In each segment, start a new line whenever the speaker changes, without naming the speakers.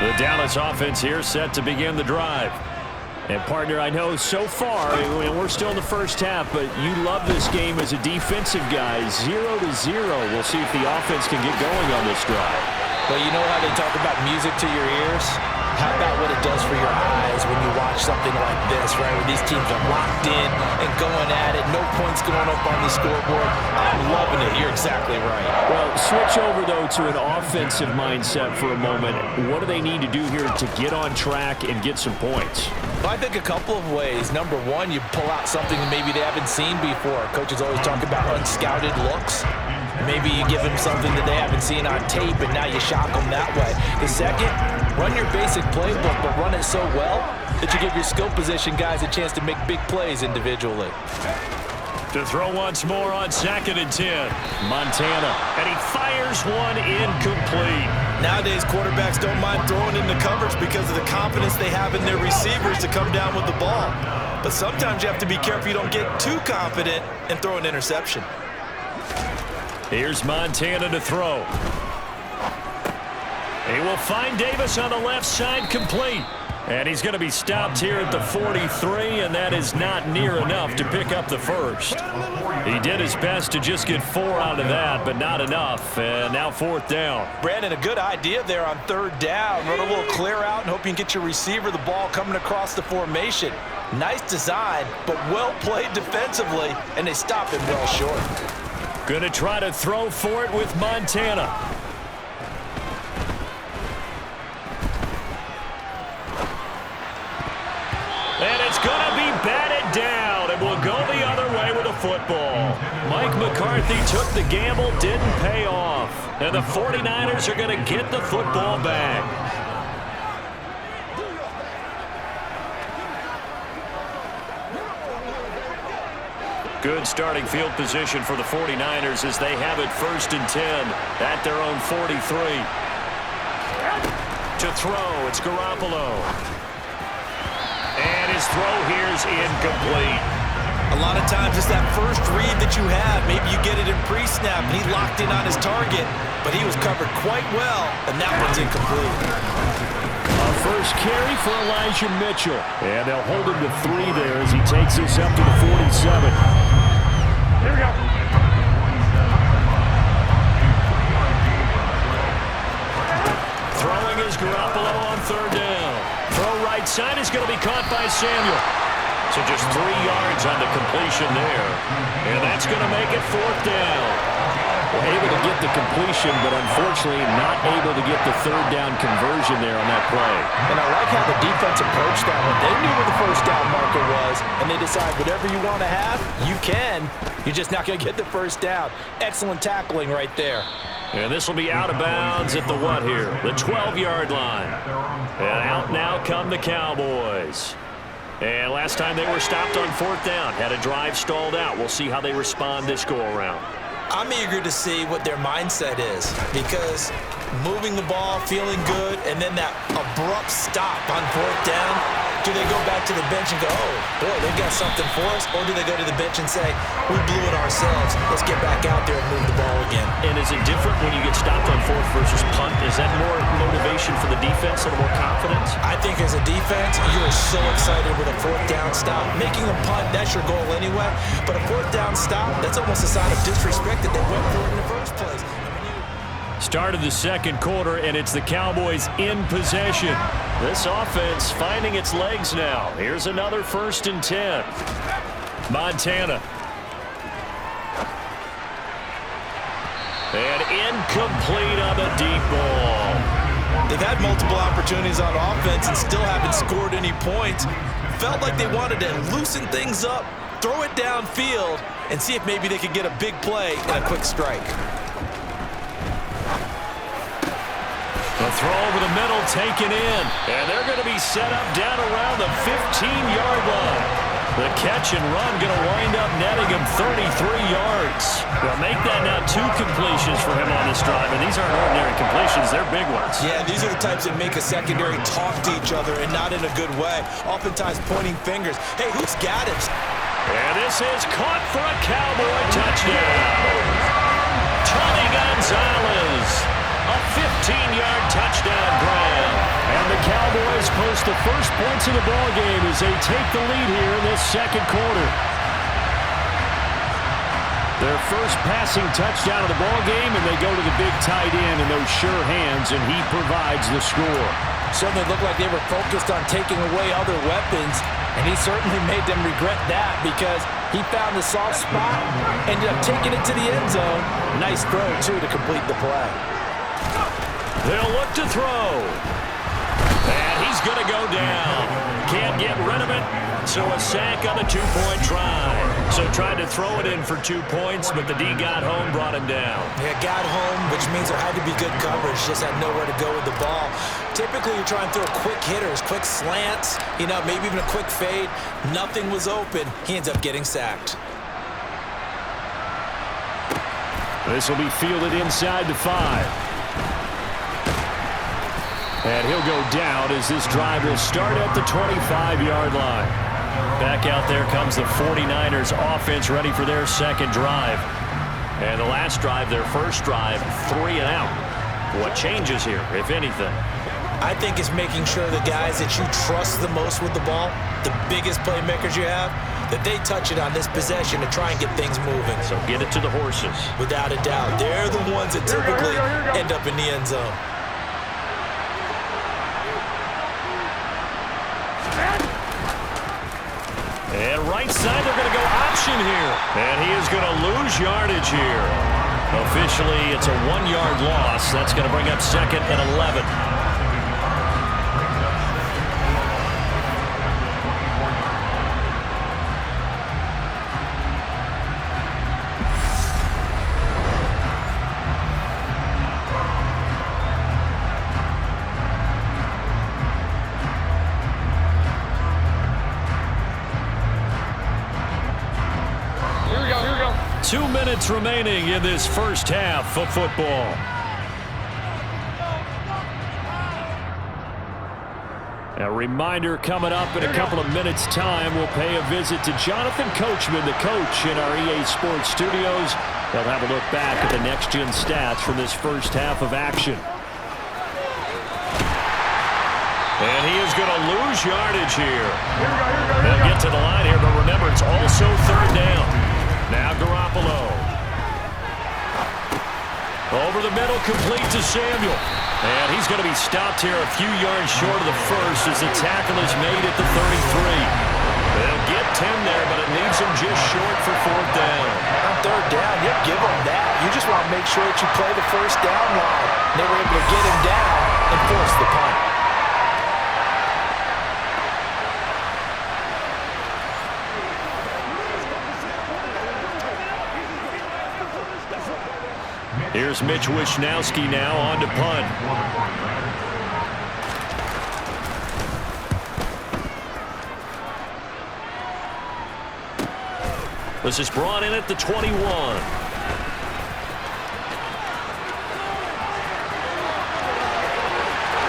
The Dallas offense here set to begin the drive. And, partner, I know so far, and we're still in the first half, but you love this game as a defensive guy. 0-0. We'll see if the offense can get going on this drive.
Well, you know how they talk about music to your ears? How about what it does for your eyes when you watch something like this, right, where these teams are locked in and going at it, no points going up on the scoreboard? I'm loving it. You're exactly right.
Well, switch over, though, to an offensive mindset for a moment. What do they need to do here to get on track and get some points?
Well, I think a couple of ways. Number one, you pull out something that maybe they haven't seen before. Coaches always talk about unscouted looks. Maybe you give them something that they haven't seen on tape, and now you shock them that way. The second, run your basic playbook, but run it so well that you give your skill position guys a chance to make big plays individually.
To throw once more on 2nd and 10. Montana, and he fires one incomplete.
Nowadays, quarterbacks don't mind throwing into coverage because of the confidence they have in their receivers to come down with the ball. But sometimes you have to be careful you don't get too confident and throw an interception.
Here's Montana to throw. He will find Davis on the left side, complete. And he's going to be stopped here at the 43, and that is not near enough to pick up the first. He did his best to just get 4 out of that, but not enough. And now 4th down.
Brandon, a good idea there on 3rd down. Run a little clear out and hope you can get your receiver the ball coming across the formation. Nice design, but well played defensively, and they stopped him well short.
Going to try to throw for it with Montana. And it's going to be batted down, and we'll go the other way with a football. Mike McCarthy took the gamble, didn't pay off. And the 49ers are going to get the football back. Good starting field position for the 49ers as they have it 1st and 10 at their own 43. To throw, it's Garoppolo. And his throw here is incomplete.
A lot of times it's that first read that you have. Maybe you get it in pre-snap, and he locked in on his target, but he was covered quite well, and that one's incomplete.
A first carry for Elijah Mitchell. And they'll hold him to 3 there as he takes this up to the 47. Here we go. Throwing is Garoppolo on 3rd down. Throw right side is going to be caught by Samuel. So just 3 yards on the completion there. And that's going to make it 4th down. Well, able to get the completion, but unfortunately not able to get the 3rd down conversion there on that play.
And I like how the defense approached that one. They knew where the 1st down marker was, and they decide whatever you want to have, you can. You're just not going to get the 1st down. Excellent tackling right there.
And this will be out of bounds at the what here? The 12-yard line. And out now come the Cowboys. And last time they were stopped on 4th down. Had a drive stalled out. We'll see how they respond this go-around.
I'm eager to see what their mindset is, because moving the ball, feeling good, and then that abrupt stop on 4th down, do they go back to the bench and go, oh, boy, they've got something for us, or do they go to the bench and say, we blew it ourselves, let's get back out there and move the ball again?
And is it different when you get stopped on 4th versus punt? Is that more motivation for the defense and more confidence?
I think as a defense, you're so excited with a 4th down stop. Making a punt, that's your goal anyway, but a 4th down stop, that's almost a sign of disrespect that they went for it in the first place.
Start of the 2nd quarter, and it's the Cowboys in possession. This offense finding its legs now. Here's another 1st and 10. Montana. And incomplete on the deep ball.
They've had multiple opportunities on offense and still haven't scored any points. Felt like they wanted to loosen things up, throw it downfield, and see if maybe they could get a big play and a quick strike.
The throw over the middle taken in. And they're going to be set up down around the 15-yard line. The catch and run going to wind up netting him 33 yards. They'll make that now 2 completions for him on this drive. And these aren't ordinary completions. They're big ones.
Yeah, these are the types that make a secondary talk to each other and not in a good way. Oftentimes pointing fingers. Hey, who's got it?
And this is caught for a Cowboy touchdown. Tony Gonzalez. A 15-yard touchdown grab. Cowboys post the first points of the ball game as they take the lead here in this second quarter. Their first passing touchdown of the ball game, and they go to the big tight end in those sure hands, and he provides the score.
Certainly looked like they were focused on taking away other weapons, and he certainly made them regret that because he found the soft spot, ended up taking it to the end zone. Nice throw, too, to complete the play.
They'll look to throw. And he's going to go down. Can't get rid of it, so a sack on the two-point try. So tried to throw it in for 2 points, but the D got home, brought him down.
Yeah, got home, which means there had to be good coverage. Just had nowhere to go with the ball. Typically, you're trying to throw quick hitters, quick slants, maybe even a quick fade. Nothing was open. He ends up getting sacked.
This will be fielded inside the 5. And he'll go down as this drive will start at the 25-yard line. Back out there comes the 49ers offense ready for their second drive. And the last drive, their first drive, 3 and out. What changes here, if anything?
I think it's making sure the guys that you trust the most with the ball, the biggest playmakers you have, that they touch it on this possession to try and get things moving.
So get it to the horses.
Without a doubt. They're the ones that typically end up in the end zone.
And right side, they're going to go option here. And he is going to lose yardage here. Officially, it's a 1-yard loss. That's going to bring up second and 11.
Here we go.
2 minutes remaining in this first half of football. A reminder coming up in a couple of minutes' time. We'll pay a visit to Jonathan Coachman, the coach in our EA Sports studios. They'll have a look back at the next-gen stats from this first half of action. And he is going to lose yardage here. They'll get to the line here, but remember, it's also third down. Now Garoppolo. Over the middle, complete to Samuel. And he's going to be stopped here a few yards short of the first as the tackle is made at the 33. They'll get 10 there, but it leaves him just short for fourth down.
On third down, you give him that. You just want to make sure that you play the first down line. They were able to get him down and force the punt.
Here's Mitch Wishnowski now on to punt. This is brought in at the 21.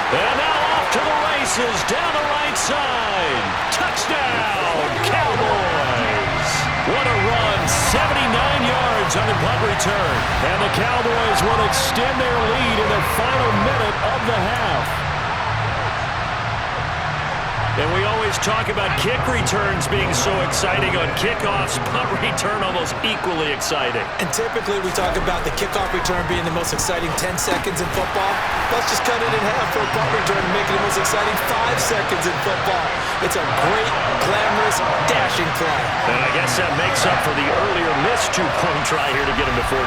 And now off to the races, down the right side. Touchdown, Cowboys. What a run, 79 yards on the punt return. And the Cowboys will extend their lead in the final minute of the half. And we always talk about kick returns being so exciting on kickoffs, punt return almost equally exciting.
And typically we talk about the kickoff return being the most exciting 10 seconds in football. Let's just cut it in half for a punt return and make it the most exciting 5 seconds in football. It's a great, glamorous, dashing play.
And I guess that makes up for the earlier missed 2-point try here to get him to 14.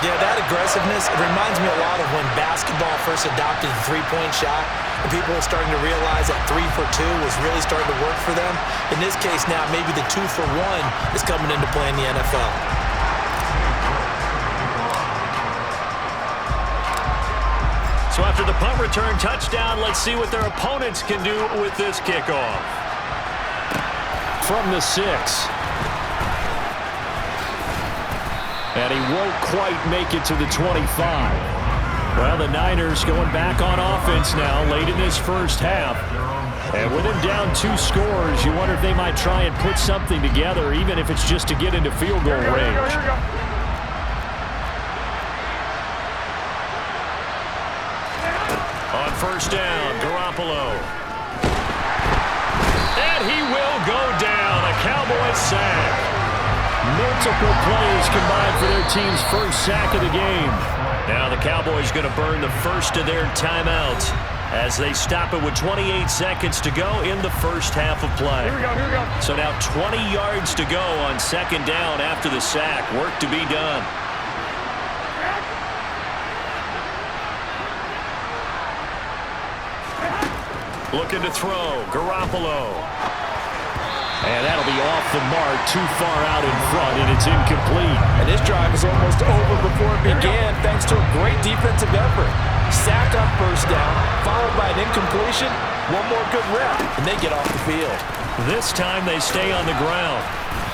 Yeah, that aggressiveness, it reminds me a lot of when basketball first adopted the three-point shot. And people are starting to realize that 3 for 2 was really starting to work for them. In this case now, maybe the 2 for 1 is coming into play in the NFL.
So after the punt return touchdown, let's see what their opponents can do with this kickoff. From the 6. And he won't quite make it to the 25. Well, the Niners going back on offense now late in this first half. And with them down 2 scores, you wonder if they might try and put something together, even if it's just to get into field goal range. On first down, Garoppolo. sack. Multiple players combined for their team's first sack of the game. Now the Cowboys going to burn the first of their timeouts as they stop it with 28 seconds to go in the first half of play.
Here we go.
So now 20 yards to go on second down after the sack. Work to be done. Looking to throw. Garoppolo. And that'll be off the mark, too far out in front, and it's incomplete.
And this drive is almost over before it began thanks to a great defensive effort. Sack on first down, followed by an incompletion, one more good rep, and they get off the field.
This time they stay on the ground.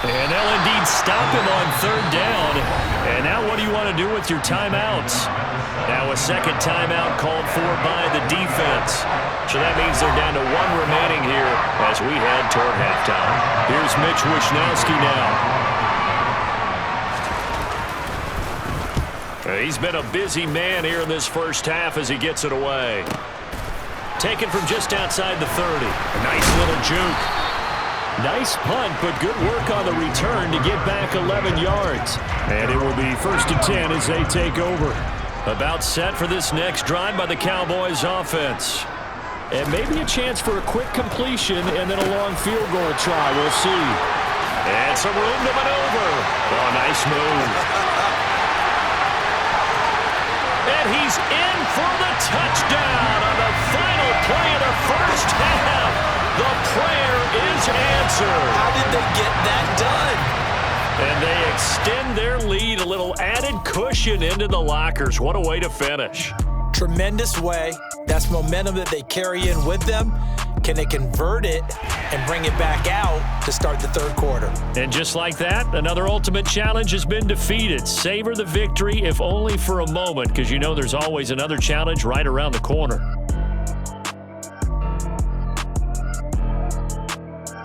And they'll indeed stop him on third down. And now what do you want to do with your timeouts? Now a second timeout called for by the defense. So that means they're down to one remaining here as we head toward halftime. Here's Mitch Wishnowski now. He's been a busy man here in this first half as he gets it away. Taken from just outside the 30. A nice little juke. Nice punt, but good work on the return to get back 11 yards. And it will be 1st and 10 as they take over. About set for this next drive by the Cowboys offense. And maybe a chance for a quick completion and then a long field goal try. We'll see. And some room to maneuver. Oh, nice move. And he's in for the touchdown on the final play of the first half. The prayer is answered.
How did they get that done?
And they extend their lead, a little added cushion into the lockers. What a way to finish.
Tremendous way. That's momentum that they carry in with them. Can they convert it and bring it back out to start the third quarter?
And just like that, another ultimate challenge has been defeated. Savor the victory, if only for a moment, because you know there's always another challenge right around the corner.